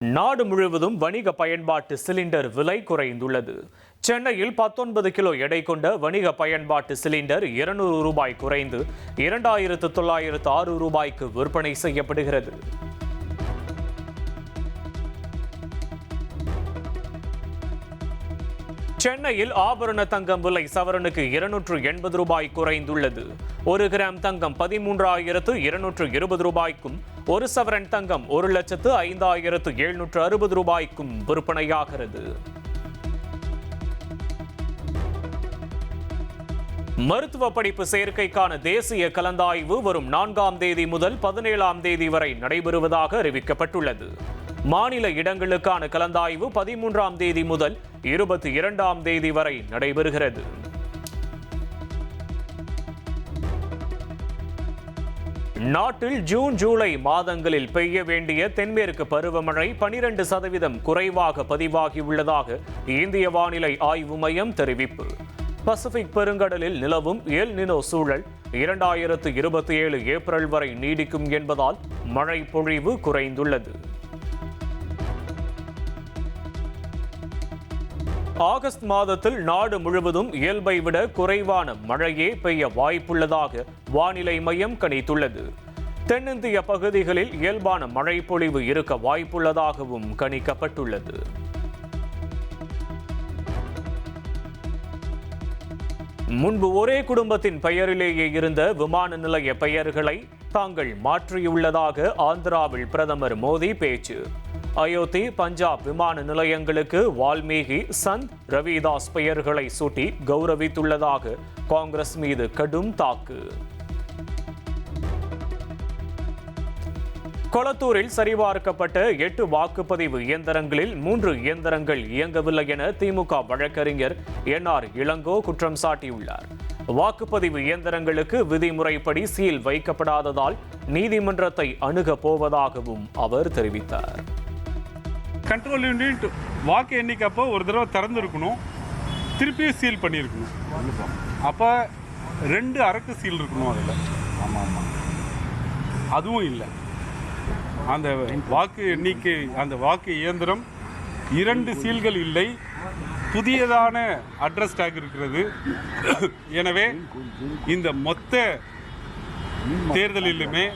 நாடு முழுவதும் வணிக பயன்பாட்டு சிலிண்டர் விலை குறைந்துள்ளது. சென்னையில் 19 கிலோ எடை கொண்ட வணிக பயன்பாட்டு சிலிண்டர் 200 ரூபாய் குறைந்து 2906 ரூபாய்க்கு விற்பனை செய்யப்படுகிறது. சென்னையில் ஆபரண தங்கம் விலை சவரனுக்கு 280 ரூபாய் குறைந்துள்ளது. 1 கிராம் தங்கம் 13,220 ரூபாய்க்கும், 1 சவரன் தங்கம் 1,05,760 ரூபாய்க்கும் விற்பனையாகிறது. மருத்துவ படிப்பு சேர்க்கைக்கான தேசிய கலந்தாய்வு வரும் 4ஆம் தேதி முதல் 17ஆம் தேதி வரை நடைபெறுவதாக அறிவிக்கப்பட்டுள்ளது. மாநில இடங்களுக்கான கலந்தாய்வு 13ஆம் தேதி முதல் 22ஆம் தேதி வரை நடைபெறுகிறது. நாட்டில் ஜூன் ஜூலை மாதங்களில் பெய்ய வேண்டிய தென்மேற்கு பருவமழை 12% குறைவாக பதிவாகியுள்ளதாக இந்திய வானிலை ஆய்வு மையம் தெரிவிப்பு. பசிபிக் பெருங்கடலில் நிலவும் எல் நினோ சூழல் 2027 ஏப்ரல் வரை நீடிக்கும் என்பதால் மழை பொழிவு குறைந்துள்ளது. ஆகஸ்ட் மாதத்தில் நாடு முழுவதும் இயல்பை விட குறைவான மழையே பெய்ய வாய்ப்புள்ளதாக வானிலை மையம் கணித்துள்ளது. தென்னிந்திய பகுதிகளில் இயல்பான மழை பொழிவு இருக்க வாய்ப்புள்ளதாகவும் கணிக்கப்பட்டுள்ளது. முன்பு ஒரே குடும்பத்தின் பெயரிலேயே இருந்த விமான நிலைய பெயர்களை தாங்கள் மாற்றியுள்ளதாக ஆந்திராவில் பிரதமர் மோடி பேச்சு. அயோத்தி, பஞ்சாப் விமான நிலையங்களுக்கு வால்மீகி, சந்த், ரவிதாஸ் பெயர்களை சூட்டி கௌரவித்துள்ளதாக காங்கிரஸ் மீது கடும் தாக்கு. கொளத்தூரில் சரிபார்க்கப்பட்ட 8 வாக்குப்பதிவு இயந்திரங்களில் 3 இயந்திரங்கள் இயங்கவில்லை என திமுக வழக்கறிஞர் NR இளங்கோ குற்றம் சாட்டியுள்ளார். வாக்குப்பதிவு இயந்திரங்களுக்கு விதிமுறைப்படி சீல் வைக்கப்படாததால் நீதிமன்றத்தை அணுகப் போவதாகவும் அவர் தெரிவித்தார். கண்ட்ரோல் யூனிட் வாக்கு எண்ணிக்கப்போ ஒரு தடவை திறந்துருக்கணும், திருப்பியும் சீல் பண்ணியிருக்கணும். அப்போ 2 அரக்கு சீல் இருக்கணும் அதில். ஆமாம், அதுவும் இல்லை. அந்த வாக்கு எண்ணிக்கை, அந்த வாக்கு இயந்திரம் 2 சீல்கள் இல்லை, புதியதான அட்ரஸ் டேக் இருக்கிறது. எனவே இந்த மொத்த தேர்தலிலுமே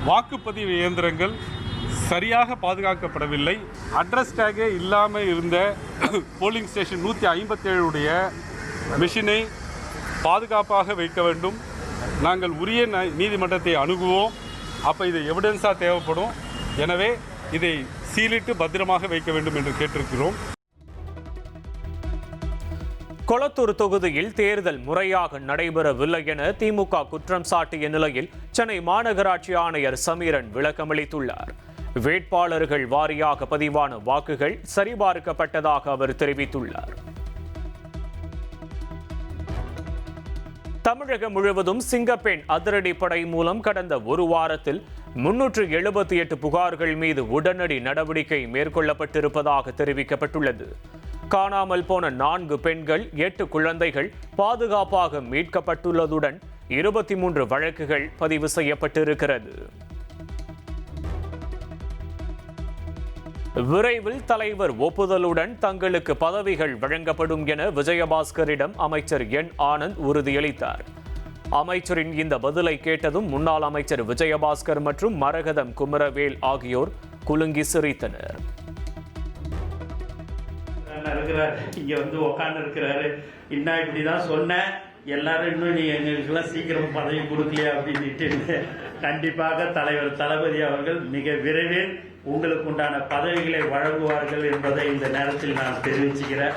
வாக்குப்பதிவு இயந்திரங்கள் சரியாக பாதுகாக்கப்படவில்லை. அட்ரஸ் டேகே இல்லாமல் இருந்த போலிங் ஸ்டேஷன் 157 உடைய மிஷினை பாதுகாப்பாக வைக்க வேண்டும். நாங்கள் உரிய நீதிமன்றத்தை அணுகுவோம். அப்போ இது எவிடன்ஸாக தேவைப்படும். எனவே இதை சீலிட்டு பத்திரமாக வைக்க வேண்டும் என்று கேட்டிருக்கிறோம். கொளத்தூர் தொகுதியில் தேர்தல் முறையாக நடைபெறவில்லை என திமுக குற்றம் சாட்டிய நிலையில் சென்னை மாநகராட்சி ஆணையர் சமீரன் விளக்கமளித்துள்ளார். வேட்பாளர்கள் வாரியாக பதிவான வாக்குகள் சரிபார்க்கப்பட்டதாக அவர் தெரிவித்துள்ளார். தமிழகம் முழுவதும் சிங்கப்பெண் அதிரடிப்படை மூலம் கடந்த ஒரு வாரத்தில் 378 புகார்கள் மீது உடனடி நடவடிக்கை மேற்கொள்ளப்பட்டிருப்பதாக தெரிவிக்கப்பட்டுள்ளது. காணாமல் போன 4 பெண்கள், 8 குழந்தைகள் பாதுகாப்பாக மீட்கப்பட்டுள்ளதுடன் 23 வழக்குகள் பதிவு செய்யப்பட்டிருக்கிறது. விரைவில் தலைவர் ஒப்புதலுடன் தங்களுக்கு பதவிகள் வழங்கப்படும் என விஜயபாஸ்கரிடம் அமைச்சர் N ஆனந்த் உறுதியளித்தார். அமைச்சரின் இந்த பதிலை கேட்டதும் முன்னாள் அமைச்சர் விஜயபாஸ்கர் மற்றும் மரகதம் குமரவேல் ஆகியோர் குலுங்கி சிரித்தனர். இங்க வந்து உட்கார்ந்து இருக்கிறாரு, இன்னும் இப்படிதான் சொன்னேன், எல்லாரும் இன்னும் நீ எங்களுக்கெல்லாம் சீக்கிரம் பதவி கொடுக்கலையா அப்படின்ட்டு. கண்டிப்பாக தலைவர் தளபதி அவர்கள் மிக விரைவில் உங்களுக்கு உண்டான பதவிகளை வழங்குவார்கள் என்பதை இந்த நேரத்தில் நான் தெரிவிச்சுக்கிறேன்.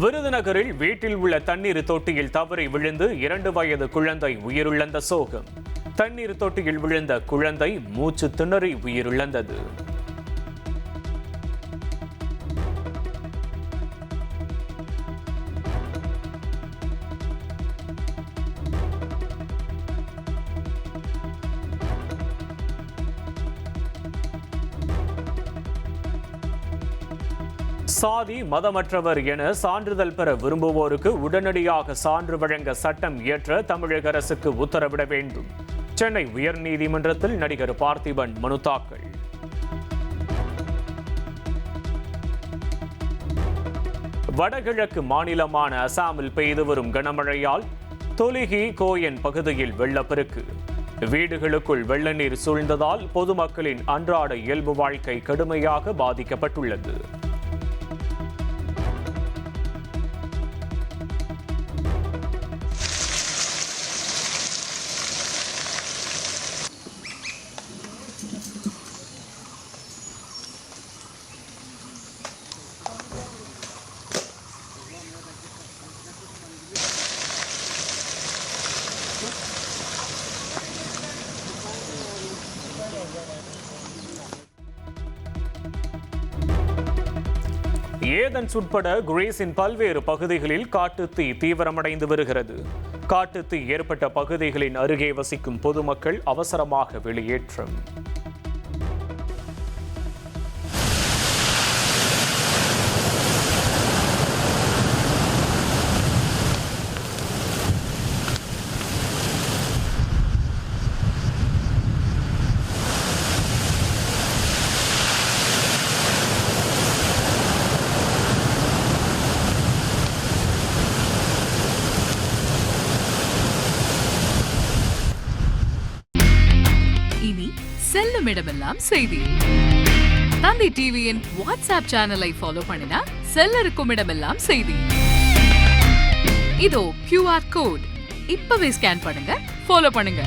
விருதுநகரில் வீட்டில் உள்ள தண்ணீர் தொட்டியில் தவறி விழுந்து 2 வயது குழந்தை உயிரிழந்த சோகம். தண்ணீர் தொட்டியில் விழுந்த குழந்தை மூச்சு திணறி உயிரிழந்தது. சாதி மதமற்றவர் என சான்றிதழ் பெற விரும்புவோருக்கு உடனடியாக சான்று வழங்க சட்டம் இயற்ற தமிழக அரசுக்கு உத்தரவிட வேண்டும். சென்னை உயர்நீதிமன்றத்தில் நடிகர் பார்த்திபன் மனு தாக்கல். வடகிழக்கு மாநிலமான அசாமில் பெய்து வரும் கனமழையால் தொலிகி கோயன் பகுதியில் வெள்ளப்பெருக்கு. வீடுகளுக்குள் வெள்ள நீர் சூழ்ந்ததால் பொதுமக்களின் அன்றாட இயல்பு வாழ்க்கை கடுமையாக பாதிக்கப்பட்டுள்ளது. ஏதென்ஸ் உட்பட கிரீஸின் பல்வேறு பகுதிகளில் காட்டுத்தீ தீவிரமடைந்து வருகிறது. காட்டுத்தீ ஏற்பட்ட பகுதிகளின் அருகே வசிக்கும் பொதுமக்கள் அவசரமாக வெளியேற்றம். செல்லும் இடமெல்லாம் செய்தி. தந்தி டிவியின் வாட்ஸ்அப் சேனலை ஃபாலோ பண்ணினா செல்ல இருக்கும் இடமெல்லாம் செய்தி. இதோ QR கோட் இப்பவே ஸ்கேன் பண்ணுங்க, ஃபாலோ பண்ணுங்க.